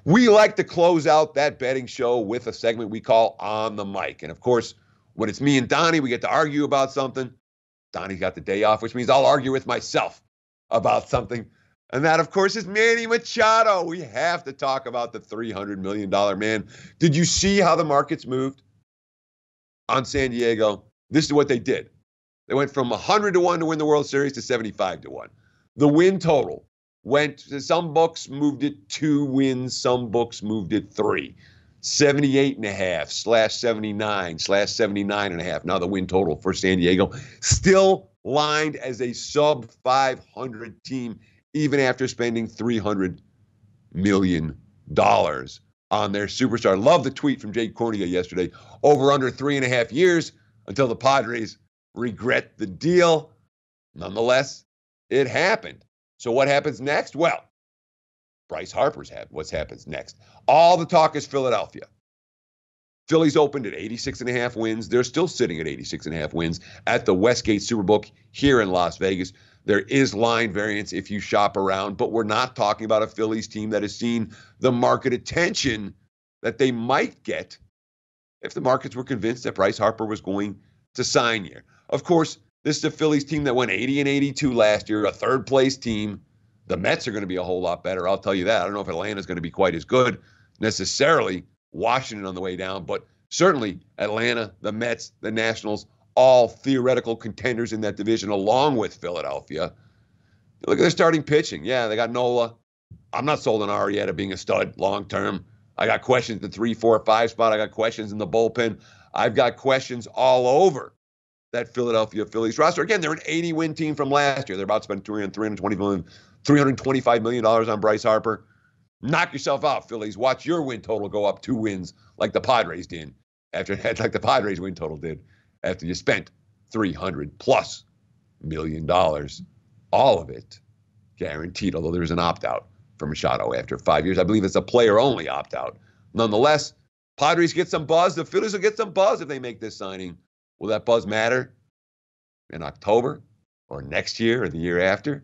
We like to close out that betting show with a segment we call On the Mic. And of course, when it's me and Donnie, we get to argue about something. Donnie's got the day off, which means I'll argue with myself about something. And that, of course, is Manny Machado. We have to talk about the $300 million man. Did you see how the markets moved on San Diego? This is what they did. They went from 100 to 1 to win the World Series to 75 to 1. The win total went, some books moved it 2 wins, some books moved it 3. 78.5/79/79.5. Now the win total for San Diego, still lined as a sub 500 team, even after spending $300 million on their superstar. Love the tweet from Jake Cornea yesterday. Over under 3.5 years until the Padres regret the deal. Nonetheless, it happened. So what happens next? Well, Bryce Harper's what happens next. All the talk is Philadelphia. Phillies opened at 86.5 wins. They're still sitting at 86.5 wins at the Westgate Superbook here in Las Vegas. There is line variance if you shop around, but we're not talking about a Phillies team that has seen the market attention that they might get if the markets were convinced that Bryce Harper was going to sign here. Of course, this is a Phillies team that went 80-82 last year, a third-place team. The Mets are going to be a whole lot better, I'll tell you that. I don't know if Atlanta's going to be quite as good necessarily. Washington on the way down, but certainly Atlanta, the Mets, the Nationals, all theoretical contenders in that division along with Philadelphia. Look at their starting pitching. Yeah, they got Nola. I'm not sold on Arrieta being a stud long-term. I got questions at the 3, 4, 5 spot. I got questions in the bullpen. I've got questions all over that Philadelphia Phillies roster. Again, they're an 80-win team from last year. They're about to spend $325 million on Bryce Harper. Knock yourself out, Phillies. Watch your win total go up 2 wins like the Padres did like the Padres win total did after you spent $300+ million. All of it guaranteed, although there's an opt-out for Machado after 5 years. I believe it's a player-only opt-out. Nonetheless, Padres get some buzz. The Phillies will get some buzz if they make this signing. Will that buzz matter in October or next year or the year after?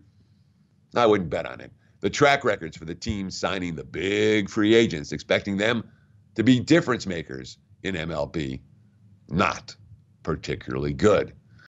I wouldn't bet on it. The track records for the teams signing the big free agents, expecting them to be difference makers in MLB, not particularly good.